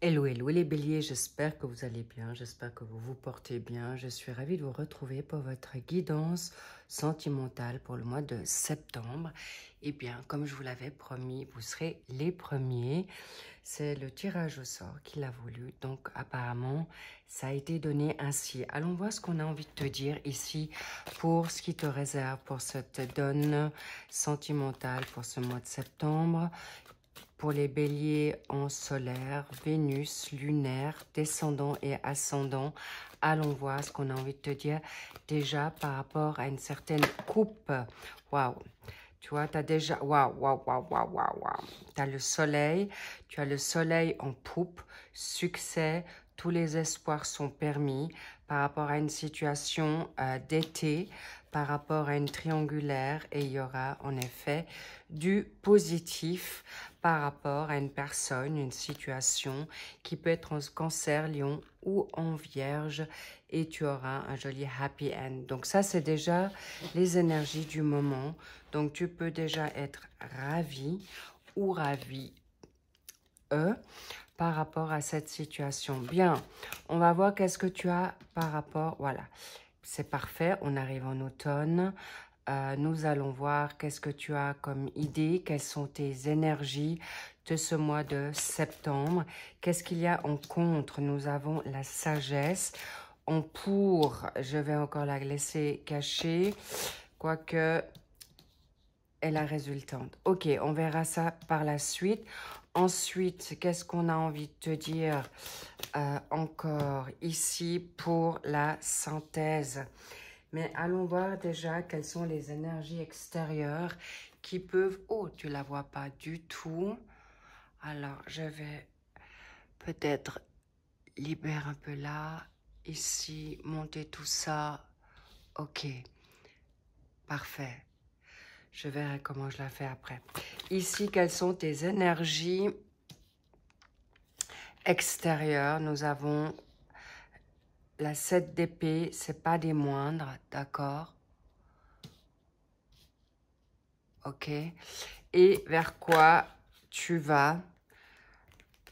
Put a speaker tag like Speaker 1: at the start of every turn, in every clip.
Speaker 1: Hello, hello les béliers, j'espère que vous allez bien, j'espère que vous vous portez bien. Je suis ravie de vous retrouver pour votre guidance sentimentale pour le mois de septembre. Eh bien, comme je vous l'avais promis, vous serez les premiers. C'est le tirage au sort qu'il a voulu, donc apparemment, ça a été donné ainsi. Allons voir ce qu'on a envie de te dire ici pour ce qui te réserve pour cette donne sentimentale pour ce mois de septembre. Pour les béliers en solaire, Vénus, lunaire, descendant et ascendant, allons voir ce qu'on a envie de te dire déjà par rapport à une certaine coupe. Waouh! Tu vois, tu as déjà... Waouh, waouh, waouh, waouh, waouh, waouh. Tu as le soleil, tu as le soleil en poupe, succès, tous les espoirs sont permis par rapport à une situation d'été, par rapport à une triangulaire, et il y aura en effet du positif par rapport à une personne, une situation qui peut être en cancer, lion ou en vierge, et tu auras un joli happy end. Donc ça, c'est déjà les énergies du moment. Donc tu peux déjà être ravi ou ravi par rapport à cette situation. Bien, on va voir qu'est-ce que tu as par rapport, voilà. C'est parfait, on arrive en automne. Nous allons voir qu'est-ce que tu as comme idée, quelles sont tes énergies de ce mois de septembre. Qu'est-ce qu'il y a en contre? Nous avons la sagesse. En pour, je vais encore la laisser cachée, quoique elle est résultante. Ok, on verra ça par la suite. Ensuite, qu'est-ce qu'on a envie de te dire encore ici pour la synthèse? Mais allons voir déjà quelles sont les énergies extérieures qui peuvent... Oh, tu la vois pas du tout. Alors, je vais peut-être libérer un peu là, ici, monter tout ça. Ok, parfait. Je verrai comment je la fais après. Ici, quelles sont tes énergies extérieures? Nous avons la 7 d'épée, c'est pas des moindres, d'accord? Ok. Et vers quoi tu vas?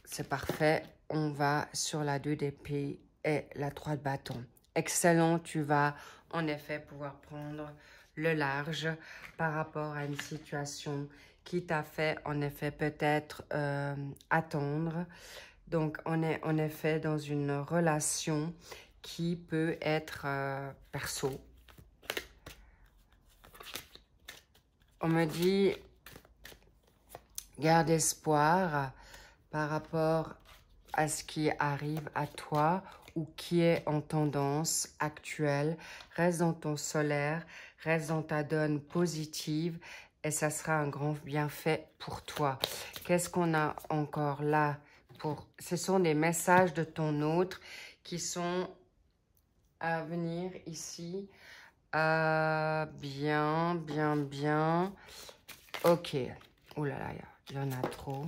Speaker 1: C'est parfait. On va sur la 2 d'épée et la 3 de bâton. Excellent. Tu vas en effet pouvoir prendre le large par rapport à une situation qui t'a fait en effet peut-être attendre. Donc, on est en effet dans une relation qui peut être perso. On me dit, garde espoir par rapport à ce qui arrive à toi ou qui est en tendance actuelle. Reste dans ton solaire, reste dans ta donne positive et ça sera un grand bienfait pour toi. Qu'est-ce qu'on a encore là pour... Ce sont des messages de ton autre qui sont à venir ici. Bien, bien, bien. Ok. Ouh là là, il y en a trop.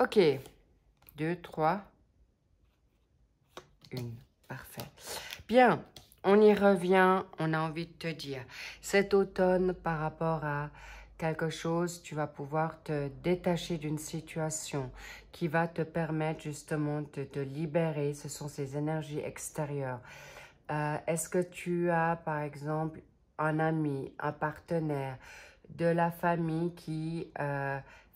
Speaker 1: Ok. 2, 3, 1. Parfait. Bien, on y revient. On a envie de te dire, cet automne, par rapport à quelque chose, tu vas pouvoir te détacher d'une situation qui va te permettre justement de te libérer. Ce sont ces énergies extérieures. Est-ce que tu as, par exemple, un ami, un partenaire, de la famille qui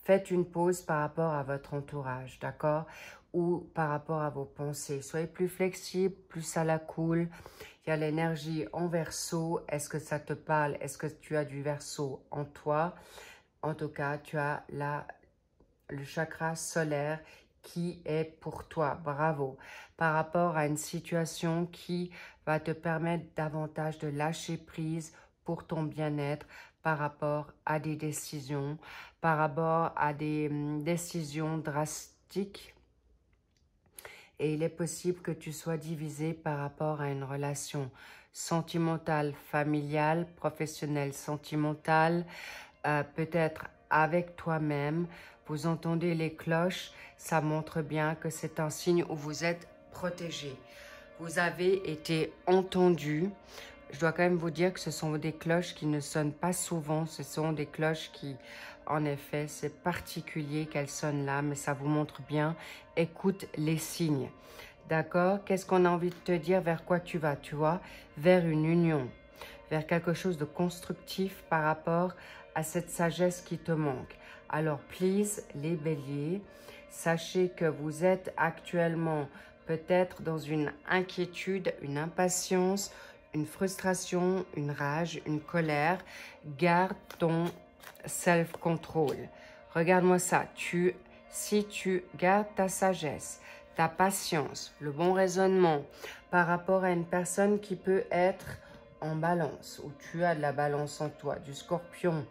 Speaker 1: fait une pause par rapport à votre entourage, d'accord? Ou par rapport à vos pensées. Soyez plus flexible, plus à la cool. Il y a l'énergie en verso. Est-ce que ça te parle? Est-ce que tu as du verso en toi? En tout cas, tu as le chakra solaire qui est pour toi. Bravo. Par rapport à une situation qui va te permettre davantage de lâcher prise pour ton bien-être par rapport à des décisions, par rapport à des décisions drastiques. Et il est possible que tu sois divisé par rapport à une relation sentimentale, familiale, professionnelle, sentimentale, peut-être avec toi-même. Vous entendez les cloches, ça montre bien que c'est un signe où vous êtes protégé. Vous avez été entendu. je dois quand même vous dire que ce sont des cloches qui ne sonnent pas souvent. Ce sont des cloches qui, en effet, c'est particulier qu'elles sonnent là, mais ça vous montre bien. Écoute les signes. D'accord? Qu'est-ce qu'on a envie de te dire? Vers quoi tu vas? Tu vois? Vers une union, vers quelque chose de constructif par rapport à cette sagesse qui te manque. Alors, please, les béliers, sachez que vous êtes actuellement peut-être dans une inquiétude, une impatience, une frustration, une rage, une colère. Garde ton self-control. Regarde-moi ça. Si tu gardes ta sagesse, ta patience, le bon raisonnement par rapport à une personne qui peut être en balance, où tu as de la balance en toi, du Scorpion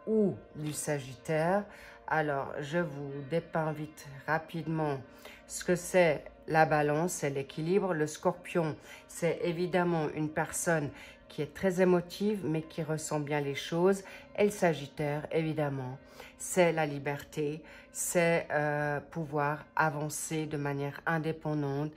Speaker 1: ou du Sagittaire, alors je vous dépeins vite rapidement ce que c'est la balance, c'est l'équilibre. Le Scorpion, c'est évidemment une personne qui est très émotive, mais qui ressent bien les choses. Et le Sagittaire, évidemment, c'est la liberté, c'est pouvoir avancer de manière indépendante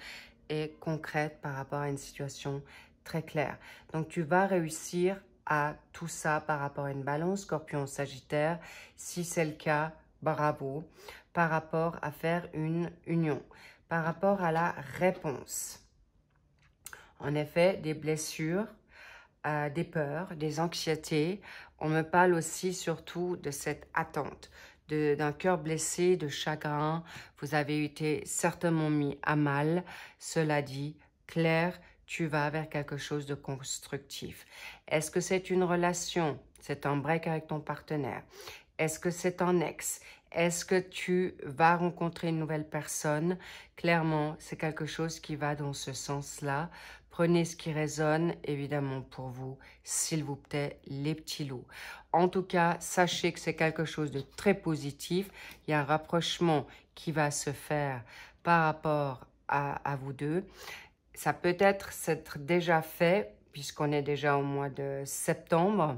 Speaker 1: et concrète par rapport à une situation très claire. Donc, tu vas réussir à tout ça par rapport à une balance Scorpion Sagittaire. Si c'est le cas, bravo. Par rapport à faire une union. Par rapport à la réponse. En effet, des blessures, des peurs, des anxiétés. On me parle aussi surtout de cette attente, d'un cœur blessé, de chagrin. Vous avez été certainement mis à mal. Cela dit, Claire, tu vas vers quelque chose de constructif. Est-ce que c'est une relation? C'est un break avec ton partenaire? Est-ce que c'est un ex? Est-ce que tu vas rencontrer une nouvelle personne? Clairement, c'est quelque chose qui va dans ce sens-là. Prenez ce qui résonne, évidemment, pour vous, s'il vous plaît, les petits loups. En tout cas, sachez que c'est quelque chose de très positif. Il y a un rapprochement qui va se faire par rapport à vous deux. Ça peut être déjà fait, puisqu'on est déjà au mois de septembre.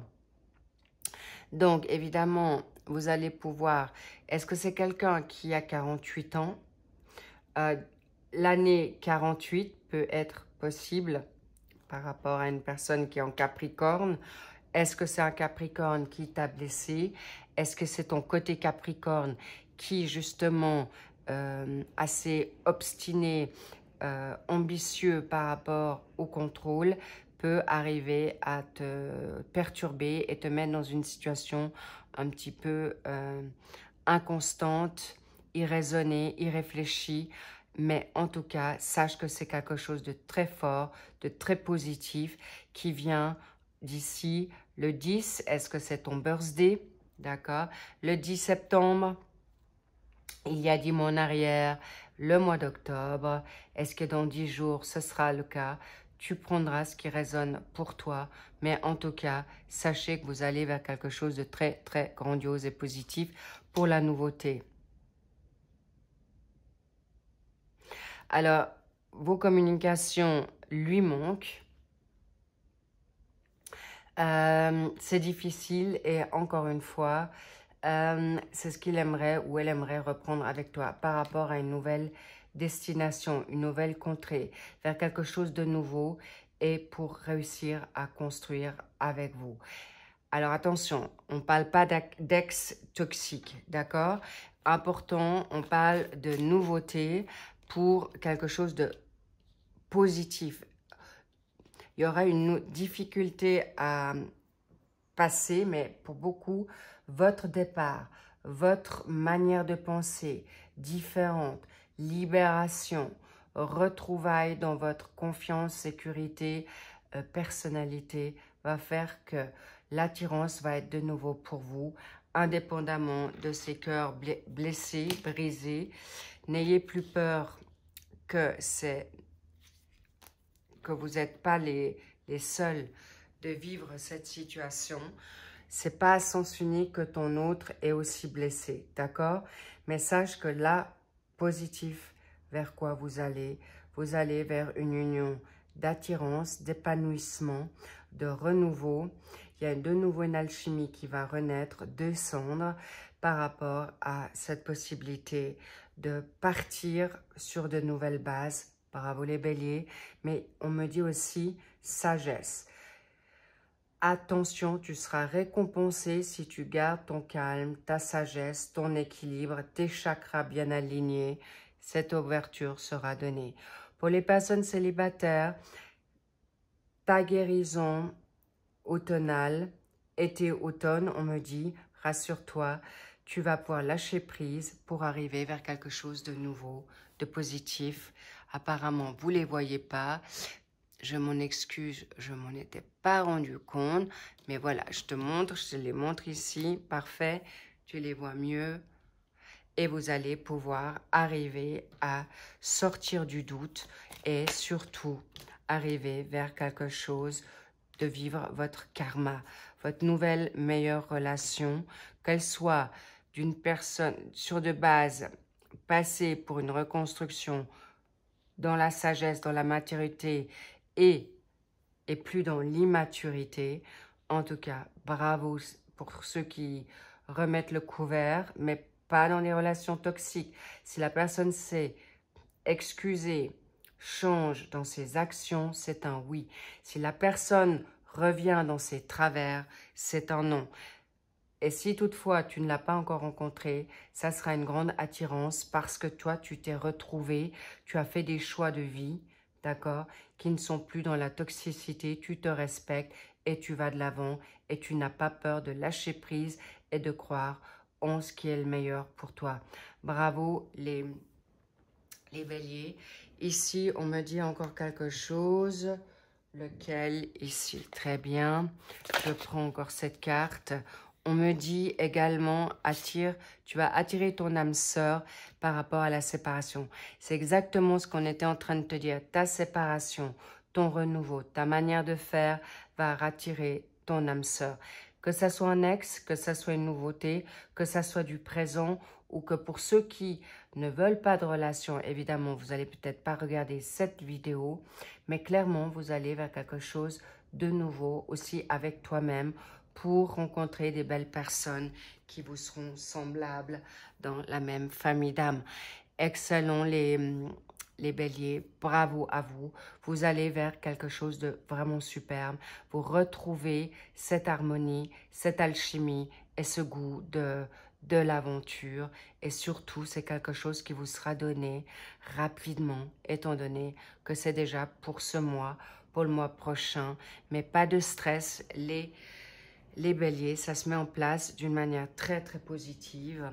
Speaker 1: Donc, évidemment, vous allez pouvoir... Est-ce que c'est quelqu'un qui a 48 ans? L'année 48 peut être possible par rapport à une personne qui est en Capricorne. Est-ce que c'est un Capricorne qui t'a blessé? Est-ce que c'est ton côté Capricorne qui, justement, assez obstiné, ambitieux par rapport au contrôle, peut arriver à te perturber et te mettre dans une situation un petit peu inconstante, irraisonnée, irréfléchie. Mais en tout cas, sache que c'est quelque chose de très fort, de très positif qui vient d'ici le 10. Est-ce que c'est ton birthday? D'accord. Le 10 septembre, il y a 10 mois en arrière, le mois d'octobre. Est-ce que dans 10 jours, ce sera le cas? Tu prendras ce qui résonne pour toi. Mais en tout cas, sachez que vous allez vers quelque chose de très, très grandiose et positif pour la nouveauté. Alors, vos communications lui manquent. C'est difficile et encore une fois, c'est ce qu'il aimerait ou elle aimerait reprendre avec toi par rapport à une nouvelle destination, une nouvelle contrée, vers quelque chose de nouveau et pour réussir à construire avec vous. Alors attention, on ne parle pas d'ex toxique, d'accord? Important, on parle de nouveauté pour quelque chose de positif. Il y aura une difficulté à passer, mais pour beaucoup, votre départ, votre manière de penser différente, libération, retrouvailles dans votre confiance, sécurité, personnalité, va faire que l'attirance va être de nouveau pour vous, indépendamment de ces cœurs blessés, brisés. N'ayez plus peur que vous n'êtes pas les seuls de vivre cette situation. C'est pas à sens unique que ton autre est aussi blessé, d'accord? Mais sache que là, positif, vers quoi vous allez vers une union d'attirance, d'épanouissement, de renouveau. Il y a de nouveau une alchimie qui va renaître, descendre par rapport à cette possibilité de partir sur de nouvelles bases. Bravo les béliers, mais on me dit aussi sagesse. Attention, tu seras récompensé si tu gardes ton calme, ta sagesse, ton équilibre, tes chakras bien alignés. Cette ouverture sera donnée. Pour les personnes célibataires, ta guérison automnale, été-automne, on me dit, rassure-toi, tu vas pouvoir lâcher prise pour arriver vers quelque chose de nouveau, de positif. Apparemment, vous ne les voyez pas. Je m'en excuse, je m'en étais pas rendu compte. Mais voilà, je te montre, je te les montre ici. Parfait, tu les vois mieux. Et vous allez pouvoir arriver à sortir du doute et surtout arriver vers quelque chose de vivre votre karma, votre nouvelle meilleure relation, qu'elle soit d'une personne sur de base passée pour une reconstruction dans la sagesse, dans la maturité et plus dans l'immaturité. En tout cas, bravo pour ceux qui remettent le couvert, mais pas dans des relations toxiques. Si la personne sait excuser, change dans ses actions, c'est un oui. Si la personne revient dans ses travers, c'est un non. Et si toutefois tu ne l'as pas encore rencontré, ça sera une grande attirance parce que toi, tu t'es retrouvé, tu as fait des choix de vie, d'accord, qui ne sont plus dans la toxicité, tu te respectes et tu vas de l'avant et tu n'as pas peur de lâcher prise et de croire en ce qui est le meilleur pour toi. Bravo les béliers. Ici, on me dit encore quelque chose. Lequel ici? Très bien. Je prends encore cette carte. On me dit également, tu vas attirer ton âme sœur par rapport à la séparation. C'est exactement ce qu'on était en train de te dire. Ta séparation, ton renouveau, ta manière de faire va attirer ton âme sœur. Que ça soit un ex, que ça soit une nouveauté, que ça soit du présent ou que pour ceux qui ne veulent pas de relation, évidemment, vous allez peut-être pas regarder cette vidéo, mais clairement, vous allez vers quelque chose de nouveau aussi avec toi-même pour rencontrer des belles personnes qui vous seront semblables dans la même famille d'âme. Excellent les béliers, bravo à vous. Vous allez vers quelque chose de vraiment superbe. Vous retrouvez cette harmonie, cette alchimie et ce goût de l'aventure. Et surtout, c'est quelque chose qui vous sera donné rapidement, étant donné que c'est déjà pour ce mois, pour le mois prochain. Mais pas de stress, les béliers, ça se met en place d'une manière très très positive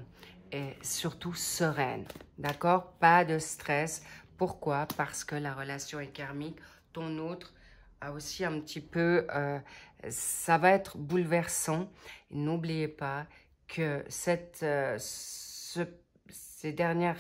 Speaker 1: et surtout sereine, d'accord? Pas de stress. Pourquoi? Parce que la relation est karmique. Ton autre a aussi un petit peu... ça va être bouleversant. N'oubliez pas que ces derniers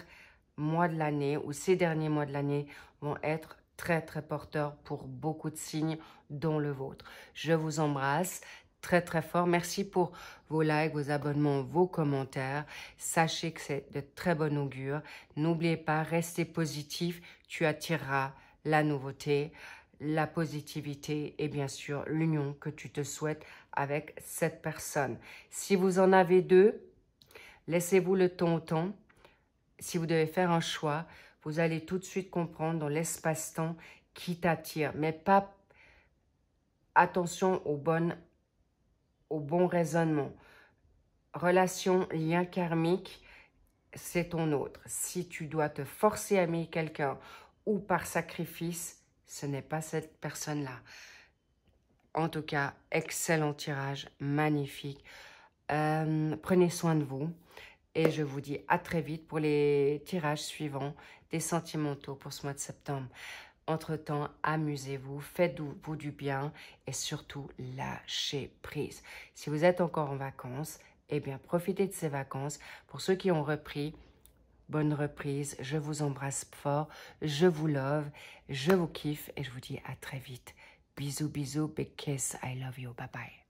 Speaker 1: mois de l'année ou ces derniers mois de l'année vont être très très porteurs pour beaucoup de signes, dont le vôtre. Je vous embrasse très très fort. Merci pour vos likes, vos abonnements, vos commentaires. Sachez que c'est de très bon augure. N'oubliez pas, restez positif. Tu attireras la nouveauté, la positivité et bien sûr l'union que tu te souhaites avec cette personne. Si vous en avez deux, laissez-vous le temps au temps. Si vous devez faire un choix, vous allez tout de suite comprendre dans l'espace-temps qui t'attire. Mais pas attention au bon raisonnement. Relation, lien karmique, c'est ton autre. Si tu dois te forcer à aimer quelqu'un ou par sacrifice, ce n'est pas cette personne-là. En tout cas, excellent tirage, magnifique. Prenez soin de vous et je vous dis à très vite pour les tirages suivants des sentimentaux pour ce mois de septembre. Entre-temps, amusez-vous, faites-vous du bien et surtout lâchez prise. Si vous êtes encore en vacances, eh bien profitez de ces vacances. Pour ceux qui ont repris, bonne reprise. Je vous embrasse fort, je vous love, je vous kiffe et je vous dis à très vite. Bisous, bisous, big kiss, I love you, bye bye.